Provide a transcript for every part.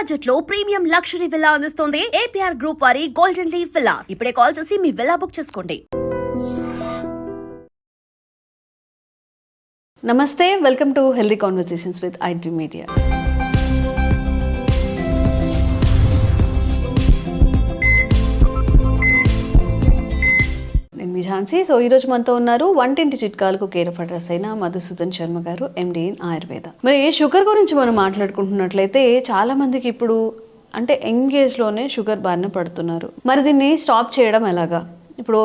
Budget లో premium luxury villa అందిస్తుంది APR group వారి గోల్డెన్ లీవ్ విల్లాస్. ఇప్పుడే కాల్ చేసి మీ విల్లా బుక్ చేసుకోండి. నమస్తే, welcome to healthy conversations with iDream media. నేను మీ ఝాన్సీ. సో ఈరోజు మనతో ఉన్నారు వంటింటి చిట్కాలకు కేర్ ఆఫ్ అడ్రస్ అయిన మధుసూదన్ శర్మ గారు, ఎండి ఇన్ ఆయుర్వేద. మరి షుగర్ గురించి మనం మాట్లాడుకుంటున్నట్లయితే చాలా మందికి ఇప్పుడు అంటే యంగ్ ఏజ్లోనే షుగర్ బారిన పడుతున్నారు. మరి దీన్ని స్టాప్ చేయడం ఎలాగా? ఇప్పుడు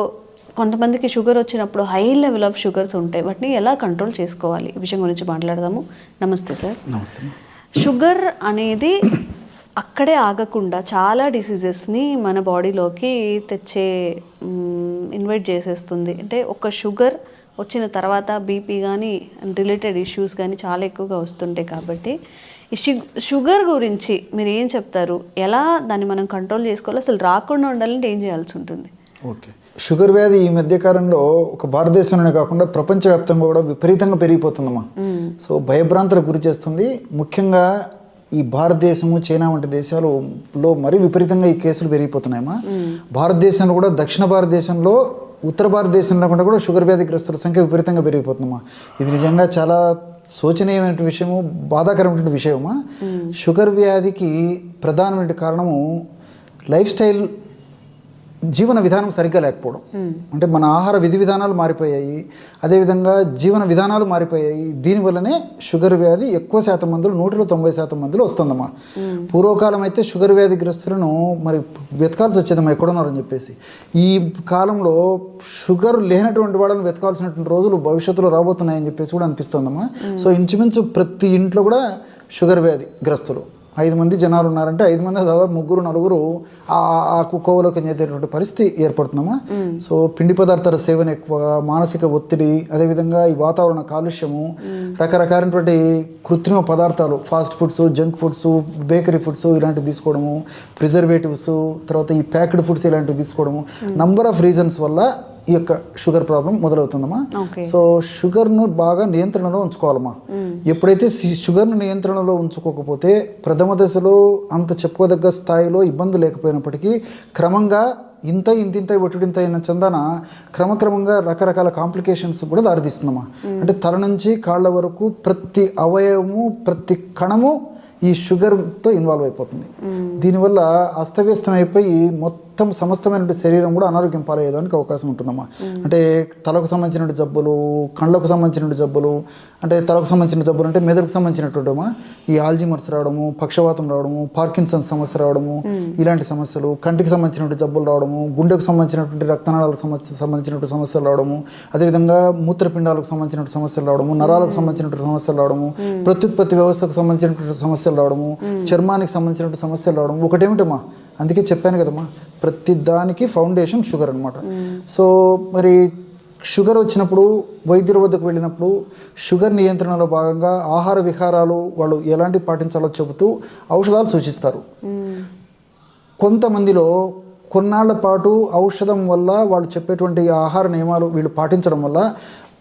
కొంతమందికి షుగర్ వచ్చినప్పుడు హై లెవెల్ ఆఫ్ షుగర్స్ ఉంటాయి, వాటిని ఎలా కంట్రోల్ చేసుకోవాలి, ఈ విషయం గురించి మాట్లాడదాము. నమస్తే సార్. నమస్తే. షుగర్ అనేది అక్కడే ఆగకుండా చాలా డిసీజెస్ని మన బాడీలోకి ఇన్వైట్ చేసేస్తుంది. అంటే ఒక షుగర్ వచ్చిన తర్వాత బీపీ కానీ రిలేటెడ్ ఇష్యూస్ కానీ చాలా ఎక్కువగా వస్తుంటాయి. కాబట్టి ఈ షుగర్ గురించి మీరు ఏం చెప్తారు? ఎలా దాన్ని మనం కంట్రోల్ చేసుకోవాలి? అసలు రాకుండా ఉండాలంటే ఏం చేయాల్సి ఉంటుంది? ఓకే, షుగర్ వ్యాధి ఈ మధ్యకాలంలో ఒక భారతదేశంలోనే కాకుండా ప్రపంచవ్యాప్తంగా కూడా విపరీతంగా పెరిగిపోతుందమ్మా. సో భయభ్రాంతులకు గురి చేస్తుంది. ముఖ్యంగా ఈ భారతదేశము, చైనా వంటి దేశాలలో మరీ విపరీతంగా ఈ కేసులు పెరిగిపోతున్నాయమ్మా. భారతదేశంలో కూడా, దక్షిణ భారతదేశంలో, ఉత్తర భారతదేశంలో కూడా షుగర్ వ్యాధిగ్రస్తుల సంఖ్య విపరీతంగా పెరిగిపోతుందమ్మా. ఇది నిజంగా చాలా శోచనీయమైన విషయము, బాధాకరమైన విషయమా. షుగర్ వ్యాధికి ప్రధానమైన కారణము లైఫ్ స్టైల్, జీవన విధానం సరిగ్గా లేకపోవడం. అంటే మన ఆహార విధి విధానాలు మారిపోయాయి, అదేవిధంగా జీవన విధానాలు మారిపోయాయి. దీనివల్లనే షుగర్ వ్యాధి ఎక్కువ శాతం మందులు, 190% మందిలో వస్తుందమ్మా. పూర్వకాలం అయితే షుగర్ వ్యాధిగ్రస్తులను మరి వెతకాల్సి వచ్చేదమ్మా ఎక్కడున్నారని చెప్పేసి. ఈ కాలంలో షుగర్ లేనటువంటి వాళ్ళని వెతకాల్సినటువంటి రోజులు భవిష్యత్తులో రాబోతున్నాయని చెప్పేసి కూడా అనిపిస్తుందమ్మా. సో ఇంచుమించు ప్రతి ఇంట్లో కూడా షుగర్ వ్యాధిగ్రస్తులు 5 మంది జనాలు ఉన్నారంటే 5 మంది దాదాపు 3-4 ఆ కోవలోకి చెందేటువంటి పరిస్థితి ఏర్పడుతుందమ్మా. సో పిండి పదార్థాల సేవన ఎక్కువ, మానసిక ఒత్తిడి, అదేవిధంగా ఈ వాతావరణ కాలుష్యము, రకరకాలైనటువంటి కృత్రిమ పదార్థాలు, fast foods, junk foods, bakery foods ఇలాంటివి తీసుకోవడము, ప్రిజర్వేటివ్స్, తర్వాత ఈ ప్యాక్డ్ ఫుడ్స్ ఇలాంటివి తీసుకోవడము, నంబర్ ఆఫ్ రీజన్స్ వల్ల ఈ యొక్క షుగర్ ప్రాబ్లం మొదలవుతుందమ్మా. సో షుగర్ను బాగా నియంత్రణలో ఉంచుకోవాలమ్మా. ఎప్పుడైతే షుగర్ను నియంత్రణలో ఉంచుకోకపోతే ప్రథమ దశలో అంత చెప్పుకోదగ్గ స్థాయిలో ఇబ్బంది లేకపోయినప్పటికీ క్రమంగా ఇంత ఒట్టిడింత అయిన చందాన క్రమక్రమంగా రకరకాల కాంప్లికేషన్స్ కూడా దారితీస్తుందమ్మా. అంటే తల నుంచి కాళ్ళ వరకు ప్రతి అవయవము, ప్రతి కణము ఈ షుగర్తో ఇన్వాల్వ్ అయిపోతుంది. దీనివల్ల అస్తవ్యస్తం అయిపోయి మొత్తం సమస్తమైన శరీరం కూడా అనారోగ్యం పాలయ్యేదానికి అవకాశం ఉంటుందమ్మా. అంటే తలకు సంబంధించిన జబ్బులు, కళ్ళకు సంబంధించిన జబ్బులు, అంటే తలకు సంబంధించిన జబ్బులు అంటే మెదడుకు సంబంధించినటువంటిమా, ఈ ఆల్జీమర్స్ రావడము, పక్షవాతం రావడము, పార్కిన్సన్స్ సమస్య రావడము, ఇలాంటి సమస్యలు, కంటికి సంబంధించినటువంటి జబ్బులు రావడము, గుండెకు సంబంధించినటువంటి రక్తనాళాలకు సంబంధించినటువంటి సమస్యలు రావడము, అదేవిధంగా మూత్రపిండాలకు సంబంధించినటువంటి సమస్యలు రావడము, నరాలకు సంబంధించినటువంటి సమస్యలు రావడము, ప్రత్యుత్పత్తి వ్యవస్థకు సంబంధించినటువంటి సమస్యలు రావడము, చర్మానికి సంబంధించినటువంటి సమస్యలు రావడం. ఒకటేమిటమ్మా, అందుకే చెప్పాను కదమ్మా, ప్రతి దానికి ఫౌండేషన్ షుగర్ అనమాట. సో మరి షుగర్ వచ్చినప్పుడు వైద్యుల వద్దకు వెళ్ళినప్పుడు షుగర్ నియంత్రణలో భాగంగా ఆహార విహారాలు వాళ్ళు ఎలాంటి పాటించాలో చెబుతూ ఔషధాలు సూచిస్తారు. కొంతమందిలో కొన్నాళ్ల పాటు ఔషధం వల్ల వాళ్ళు చెప్పేటువంటి ఆహార నియమాలు వీళ్ళు పాటించడం వల్ల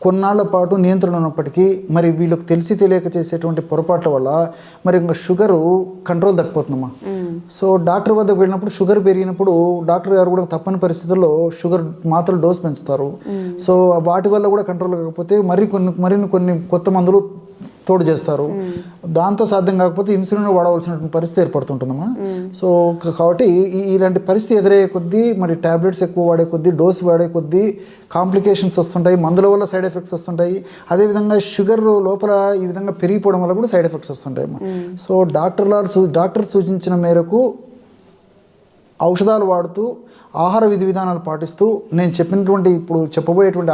కొన్నాళ్ల పాటు నియంత్రణ ఉన్నప్పటికీ మరి వీళ్ళకి తెలియక చేసేటువంటి పొరపాట్ల వల్ల మరి ఇంకా షుగరు కంట్రోల్ తప్పిపోతుందమ్మా. సో డాక్టర్ వద్దకు వెళ్ళినప్పుడు షుగర్ పెరిగినప్పుడు డాక్టర్ గారు కూడా తప్పని పరిస్థితుల్లో షుగర్ మాత్రలు డోస్ పెంచుతారు. సో వాటి వల్ల కూడా కంట్రోల్ కాకపోతే మరిన్ని కొన్ని కొత్త మందులు తోడు చేస్తారు. దాంతో సాధ్యం కాకపోతే ఇన్సులిన్ వాడవలసినటువంటి పరిస్థితి ఏర్పడుతుంటుందమ్మా. సో కాబట్టి ఇలాంటి పరిస్థితి ఎదురయ్యే కొద్దీ మరి టాబ్లెట్స్ ఎక్కువ వాడే కొద్దీ, డోస్ వాడే కొద్దీ కాంప్లికేషన్స్ వస్తుంటాయి, మందుల వల్ల సైడ్ ఎఫెక్ట్స్ వస్తుంటాయి. అదేవిధంగా షుగర్ లోపల ఈ విధంగా పెరిగిపోవడం వల్ల కూడా సైడ్ ఎఫెక్ట్స్ వస్తుంటాయి అమ్మా. సో డాక్టర్ సూచించిన మేరకు ఔషధాలు వాడుతూ ఆహార విధి విధానాలు పాటిస్తూ నేను చెప్పినటువంటి ఇప్పుడు చెప్పబోయేటువంటి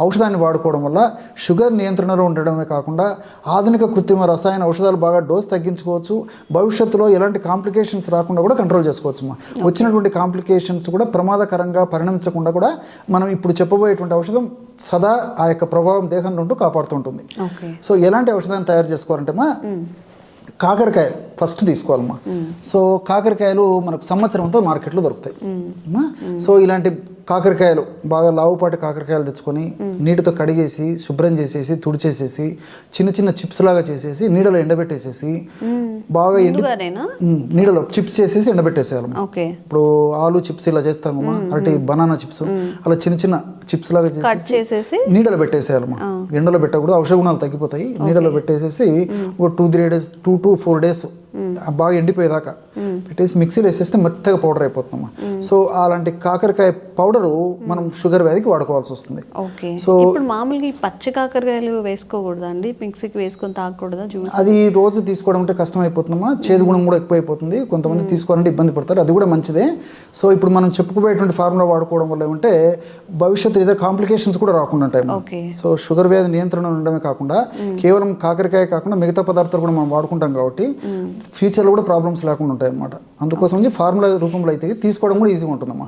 ఔషధాన్ని వాడుకోవడం వల్ల షుగర్ నియంత్రణలో ఉండడమే కాకుండా ఆధునిక కృత్రిమ రసాయన ఔషధాలు బాగా డోస్ తగ్గించుకోవచ్చు. భవిష్యత్తులో ఎలాంటి కాంప్లికేషన్స్ రాకుండా కూడా కంట్రోల్ చేసుకోవచ్చు. వచ్చినటువంటి కాంప్లికేషన్స్ కూడా ప్రమాదకరంగా పరిణమించకుండా కూడా మనం ఇప్పుడు చెప్పబోయేటువంటి ఔషధం సదా ఆ యొక్క ప్రభావం దేహంలో ఉంటూ కాపాడుతుంటుంది. సో ఎలాంటి ఔషధాన్ని తయారు చేసుకోవాలంటే కాకరకాయ ఫస్ట్ తీసుకోవాలమ్మా. సో కాకరకాయలు మనకు సంవత్సరం అంతా మార్కెట్లో దొరుకుతాయి. సో ఇలాంటి కాకరకాయలు బాగా లావుపాటి కాకరకాయలు తెచ్చుకొని నీటితో కడిగేసి శుభ్రం చేసేసి తుడిచేసేసి చిన్న చిన్న చిప్స్ లాగా చేసేసి నీడలో ఎండబెట్టేసేసి బాగా నీడలో చిప్స్ చేసేసి ఎండబెట్టేసేయాలమ్మా. ఇప్పుడు ఆలు చిప్స్ ఇలా చేస్తామమ్మా, అంటే బనానా చిప్స్ అలా చిన్న చిన్న చిప్స్ లాగా చేసేసి నీడలో పెట్టేసేయాలమ్మా. ఎండలో పెట్టకూడదు, ఔషధ గుణాలు తగ్గిపోతాయి. నీడలో పెట్టేసేసి ఒక 2-3 days 2 to 4 days బాగా ఎండిపోయేదాకా పెట్టేసి మిక్సీలో వేసేస్తే మెత్తగా పౌడర్ అయిపోతుందమ్మా. సో అలాంటి కాకరకాయ పౌడరు మనం షుగర్ వ్యాధికి వాడుకోవాల్సి వస్తుంది. సో ఇప్పుడు మామూలుగా ఈ పచ్చి కాకరకాయలు వేసుకోకూడదా అండి, మిక్సీకి వేసుకొని తాగకూడదా? అది రోజు తీసుకోవడం అంటే కష్టం అయిపోతుందమ్మా, చేదు గుణం కూడా ఎక్కువ అయిపోతుంది, కొంతమంది తీసుకోవాలంటే ఇబ్బంది పడతారు, అది కూడా మంచిదే. సో ఇప్పుడు మనం చెప్పుకుపోయేటువంటి ఫార్ములా వాడుకోవడం వల్ల ఏమంటే భవిష్యత్తు ఏదో కాంప్లికేషన్స్ కూడా రాకుండా ఉంటాయి. సో షుగర్ వ్యాధి నియంత్రణ ఉండడమే కాకుండా కేవలం కాకరకాయ కాకుండా మిగతా పదార్థాలు కూడా మనం వాడుకుంటాం కాబట్టి ఫ్యూచర్లో కూడా ప్రాబ్లమ్స్ లేకుండా ఉంటాయి అన్నమాట. అందుకోసం ఫార్ములా రూపంలో అయితే తీసుకోవడం కూడా ఈజీగా ఉంటుందమ్మా.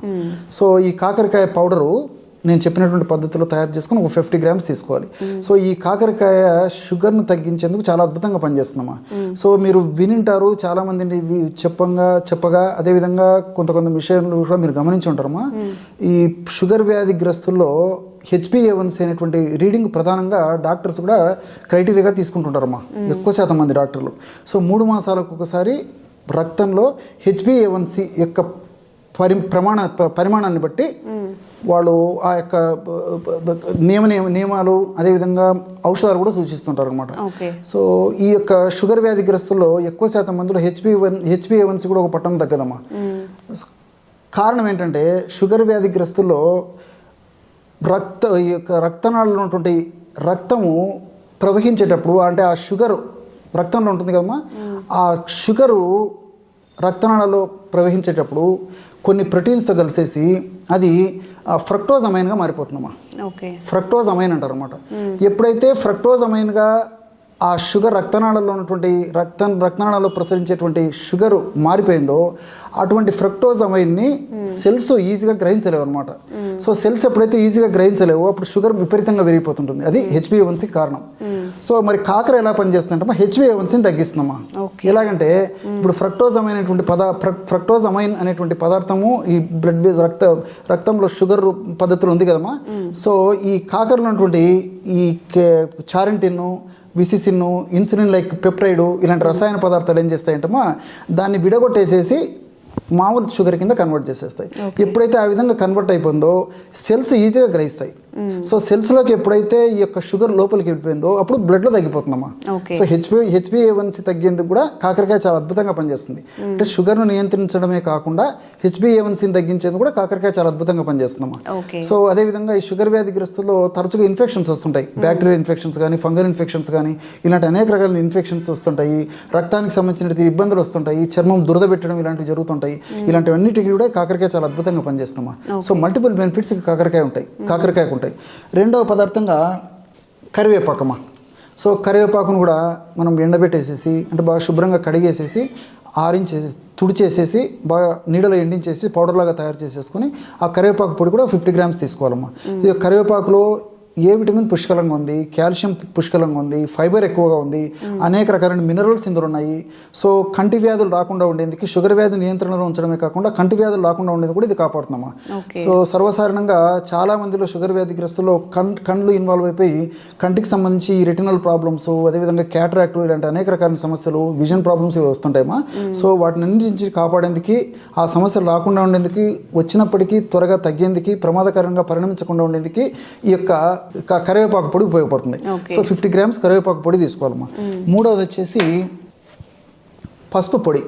సో ఈ కాకరకాయ పౌడరు నేను చెప్పినటువంటి పద్ధతిలో తయారు చేసుకుని ఒక 50 grams తీసుకోవాలి. సో ఈ కాకరకాయ షుగర్ను తగ్గించేందుకు చాలా అద్భుతంగా పనిచేస్తుందమ్మా. సో మీరు వినింటారు చాలామంది చెప్పగా అదేవిధంగా కొంత విషయాలు కూడా మీరు గమనించి ఉంటారమ్మా. ఈ షుగర్ వ్యాధిగ్రస్తుల్లో HbA1c అనేటువంటి రీడింగ్ ప్రధానంగా డాక్టర్స్ కూడా క్రైటీరియాగా తీసుకుంటుంటారమ్మా, ఎక్కువ శాతం మంది డాక్టర్లు. సో 3 మాసాలకు ఒకసారి రక్తంలో HbA1c యొక్క పరిమాణాన్ని బట్టి వాళ్ళు ఆ యొక్క నియమాలు అదేవిధంగా ఔషధాలు కూడా సూచిస్తుంటారు అనమాట. సో ఈ యొక్క షుగర్ వ్యాధిగ్రస్తుల్లో ఎక్కువ శాతం మందిలో HbA1c కూడా ఒక పట్టణం తగ్గదమ్మా. కారణం ఏంటంటే షుగర్ వ్యాధిగ్రస్తుల్లో ఈ యొక్క రక్తనాళంలో ఉన్నటువంటి రక్తము ప్రవహించేటప్పుడు, అంటే ఆ షుగరు రక్తంలో ఉంటుంది కదమ్మా, ఆ షుగరు రక్తనాళాల్లో ప్రవహించేటప్పుడు కొన్ని ప్రోటీన్స్తో కలిసేసి అది ఫ్రక్టోజ్ అమైన్గా మారిపోతుందమ్మా. ఫ్రక్టోజ్ అమైన్ అంటారు అనమాట. ఎప్పుడైతే ఫ్రక్టోజ్ అమైన్గా ఆ షుగర్ రక్తనాళాల్లో ఉన్నటువంటి రక్తనాళాల్లో ప్రసరించేటువంటి షుగర్ మారిపోయిందో అటువంటి ఫ్రక్టోజ్ అమైన్ని సెల్స్ ఈజీగా గ్రహించలేవు అనమాట. సో సెల్స్ ఎప్పుడైతే ఈజీగా గ్రహించలేవో అప్పుడు షుగర్ విపరీతంగా పెరిగిపోతుంటుంది. అది HbA1c కారణం. సో మరి కాకర ఎలా పనిచేస్తుందంటే HbA1cని తగ్గిస్తుందమ్మా. ఎలాగంటే ఇప్పుడు ఫ్రక్టోజ్ అమైన్ అనేటువంటి పదార్థము ఈ బ్లడ్ బేస్ రక్తంలో షుగర్ పద్ధతిలో ఉంది కదమ్మా. సో ఈ కాకరలో ఉన్నటువంటి ఈ చారెంటిన్, విసిసిన్, ఇన్సులిన్ లైక్ పెప్టైడ్ ఇలాంటి రసాయన పదార్థాలు ఏం చేస్తాయంటమ్మా, దాన్ని విడగొట్టేసేసి మామూలు షుగర్ కింద కన్వర్ట్ చేసేస్తాయి. ఎప్పుడైతే ఆ విధంగా కన్వర్ట్ అయిపోయిందో సెల్స్ ఈజీగా గ్రహిస్తాయి. సో సెల్స్లోకి ఎప్పుడైతే ఈ యొక్క షుగర్ లోపలికి వెళ్ళిపోయిందో అప్పుడు బ్లడ్లో తగ్గిపోతుందమ్మా. సో HbA1c తగ్గేందుకు కూడా కాకరకాయ చాలా అద్భుతంగా పనిచేస్తుంది. అంటే షుగర్ను నియంత్రించడమే కాకుండా HbA1cని తగ్గించేందుకు కూడా కాకరకాయ చాలా అద్భుతంగా పనిచేస్తుందమ్మా. సో అదేవిధంగా ఈ షుగర్ వ్యాధిగ్రస్తుల్లో తరచుగా ఇన్ఫెక్షన్స్ వస్తుంటాయి, బ్యాక్టీరియల్ ఇన్ఫెక్షన్స్ కానీ ఫంగల్ ఇన్ఫెక్షన్స్ కానీ ఇలాంటి అనేక రకాల ఇన్ఫెక్షన్స్ వస్తుంటాయి. రక్తానికి సంబంధించిన ఇబ్బందులు వస్తుంటాయి, చర్మం దురద పెట్టడం ఇలాంటివి జరుగుతుంటాయి. ఇలాంటివన్నిటికీ కూడా కాకరకాయ చాలా అద్భుతంగా పనిచేస్తుందమ్మా. సో మల్టిపుల్ బెనిఫిట్స్ కాకరకాయకు ఉంటాయి. రెండవ పదార్థంగా కరివేపాకమ్మా. సో కరివేపాకును కూడా మనం ఎండబెట్టేసేసి అంటే బాగా శుభ్రంగా కడిగేసేసి ఆరించేసి తుడిచేసేసి బాగా నీడలో ఎండించేసి పౌడర్లాగా తయారు చేసేసుకొని ఆ కరివేపాకు పొడి కూడా 50 grams తీసుకోవాలమ్మా. ఇది కరివేపాకులో ఏ విటమిన్ పుష్కలంగా ఉంది, కాల్షియం పుష్కలంగా ఉంది, ఫైబర్ ఎక్కువగా ఉంది, అనేక రకాలైన మినరల్స్ ఇందులో ఉన్నాయి. సో కంటి వ్యాధులు రాకుండా ఉండేందుకు, షుగర్ వ్యాధి నియంత్రణలో ఉంచడమే కాకుండా కంటి వ్యాధులు రాకుండా ఉండేది కూడా ఇది కాపాడుతున్నామా. సో సర్వసాధారణంగా చాలా మందిలో షుగర్ వ్యాధిగ్రస్తుల్లో కళ్ళు ఇన్వాల్వ్ అయిపోయి కంటికి సంబంధించి రెటినల్ ప్రాబ్లమ్స్, అదేవిధంగా క్యాటరాక్ట్ ఇలాంటి అనేక రకాల సమస్యలు, విజన్ ప్రాబ్లమ్స్ ఇవి వస్తుంటాయమ్మా. సో వాటిని నుంచి కాపాడేందుకు, ఆ సమస్యలు రాకుండా ఉండేందుకు, వచ్చినప్పటికీ త్వరగా తగ్గేందుకు, ప్రమాదకరంగా పరిణమించకుండా ఉండేందుకు ఈ యొక్క కరివేపాకు పొడి ఉపయోగపడుతుంది. సో 50 grams కరివేపాకు పొడి తీసుకోవాలమ్మా. మూడవది వచ్చేసి పసుపు పొడి.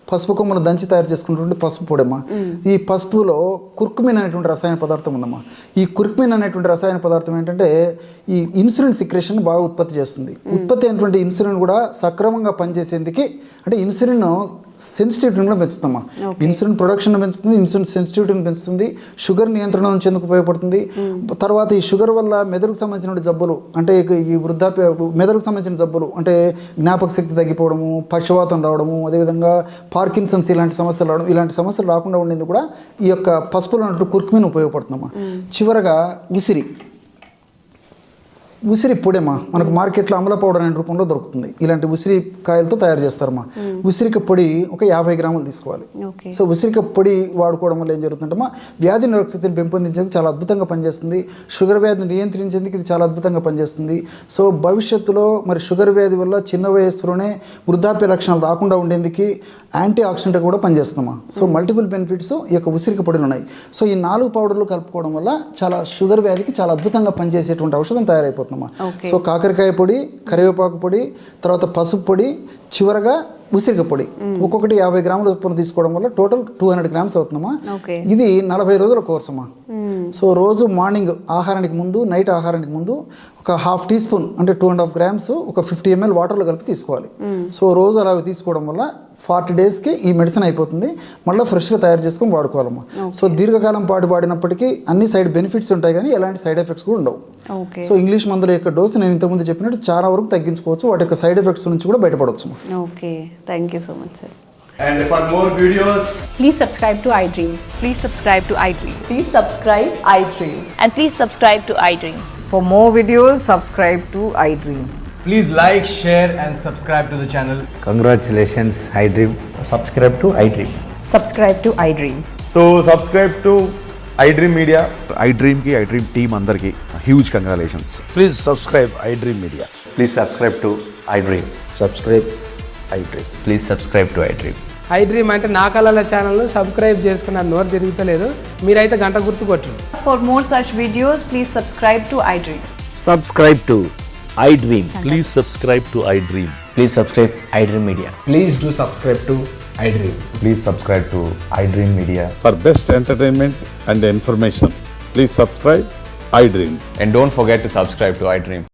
పసుపు కొమ్మను దంచి తయారు చేసుకుంటుంటే పసుపు పొడమ్మా. ఈ పసుపులో కుర్కుమిన్ అనేటువంటి రసాయన పదార్థం ఉందమ్మా. ఈ కుర్కుమిన్ అనేటువంటి రసాయన పదార్థం ఏంటంటే ఈ ఇన్సులిన్ సిక్రేషన్ బాగా ఉత్పత్తి చేస్తుంది. ఉత్పత్తి అయినటువంటి ఇన్సులిన్ కూడా సక్రమంగా పనిచేసేందుకు, అంటే ఇన్సులిన్ సెన్సిటివిటీని కూడా పెంచుతామా. ఇన్సులిన్ ప్రొడక్షన్ పెంచుతుంది, ఇన్సులిన్ సెన్సిటివిటీని పెంచుతుంది, షుగర్ నియంత్రణ ఉంచేందుకు ఉపయోగపడుతుంది. తర్వాత ఈ షుగర్ వల్ల మెదడుకు సంబంధించిన జబ్బులు, అంటే ఈ వృద్ధాప్య మెదడుకు సంబంధించిన జబ్బులు, అంటే జ్ఞాపక శక్తి తగ్గిపోవడము, పక్షవాతం రావడము, అదేవిధంగా పార్కిన్సన్స్ ఇలాంటి సమస్యలు రావడం, ఇలాంటి సమస్యలు రాకుండా ఉండేందుకు కూడా ఈ యొక్క పసుపులో ఉన్నట్టు కుర్కుమిన్ ఉపయోగపడుతుందమ్మా. చివరగా ఉసిరి. ఉసిరి పొడేమా మనకు మార్కెట్లో అమల పౌడర్ అనే రూపంలో దొరుకుతుంది. ఇలాంటి ఉసిరి కాయలతో తయారు చేస్తారమ్మా. ఉసిరిక పొడి ఒక 50 గ్రాములు తీసుకోవాలి. సో ఉసిరిక పొడి వాడుకోవడం వల్ల ఏం జరుగుతుందమ్మా, వ్యాధి నిరోధక శక్తిని పెంపొందించేందుకు చాలా అద్భుతంగా పనిచేస్తుంది. షుగర్ వ్యాధిని నియంత్రించేందుకు ఇది చాలా అద్భుతంగా పనిచేస్తుంది. సో భవిష్యత్తులో మరి షుగర్ వ్యాధి వల్ల చిన్న వయస్సులోనే వృద్ధాప్య లక్షణాలు రాకుండా ఉండేందుకు యాంటీ ఆక్సిడెంట్ కూడా పనిచేస్తుందమ్మా. సో మల్టిపుల్ బెనిఫిట్స్ ఈ యొక్క ఉసిరిక పొడిలు ఉన్నాయి. సో ఈ 4 పౌడర్లు కలుపుకోవడం వల్ల చాలా షుగర్ వ్యాధికి చాలా అద్భుతంగా పనిచేసేటువంటి ఔషధం తయారైపోతుందమ్మా. సో కాకరకాయ పొడి, కరివేపాకు పొడి, తర్వాత పసుపు పొడి, చివరగా ఉసిరిక పొడి ఒక్కొక్కటి 50 గ్రాముల చొప్పున తీసుకోవడం వల్ల టోటల్ 200 గ్రామ్స్ అవుతుందమ్మా. ఇది 40 రోజుల కోర్స్ అమ్మా. సో రోజు మార్నింగ్ ఆహారానికి ముందు, నైట్ ఆహారానికి ముందు ఒక ½ టీ స్పూన్ అంటే 2.5 గ్రామ్స్ ఒక 50 ml వాటర్లో కలిపి తీసుకోవాలి. సో రోజు అలా తీసుకోవడం వల్ల 40 డేస్కి ఈ మెడిసిన్ అయిపోతుంది. మళ్ళీ ఫ్రెష్గా తయారు చేసుకొని వాడుకోవాలమ్మా. సో దీర్ఘకాలం పాటు వాడినప్పటికీ అన్ని సైడ్ బెనిఫిట్స్ ఉంటాయి కానీ ఎలాంటి సైడ్ ఎఫెక్ట్స్ కూడా ఉండవు. సో ఇంగ్లీష్ మందుల యొక్క డోసు నేను ఇంతకుముందు చెప్పినట్టు చాలా వరకు తగ్గించుకోవచ్చు. వాటి యొక్క సైడ్ ఎఫెక్ట్స్ నుంచి కూడా బయటపడవచ్చు. Okay, thank you so much sir. And for more videos, Please subscribe to iDream. Please subscribe to iDream. Please subscribe iDream. And please subscribe to iDream. For more videos, subscribe to iDream. please like, share and subscribe to the channel. Congratulations, iDream. Subscribe to iDream. Subscribe to iDream. So subscribe to iDream Media. iDream ki iDream team andarki huge congratulations. Please subscribe iDream Media. Please subscribe to iDream. Subscribe iDream. Please subscribe to iDream. iDream అంటే నా కళల ఛానల్ను subscribe చేసుకున్న నోరు తిరుగుతలేదు, మీరైతే గంట గుర్తు కొట్టండి. For more such videos, please subscribe to iDream. Subscribe to iDream. Please subscribe to iDream. Please subscribe iDream Media. Please do subscribe to iDream. Please subscribe to iDream Media. For best entertainment and information, please subscribe iDream. And don't forget to subscribe to iDream.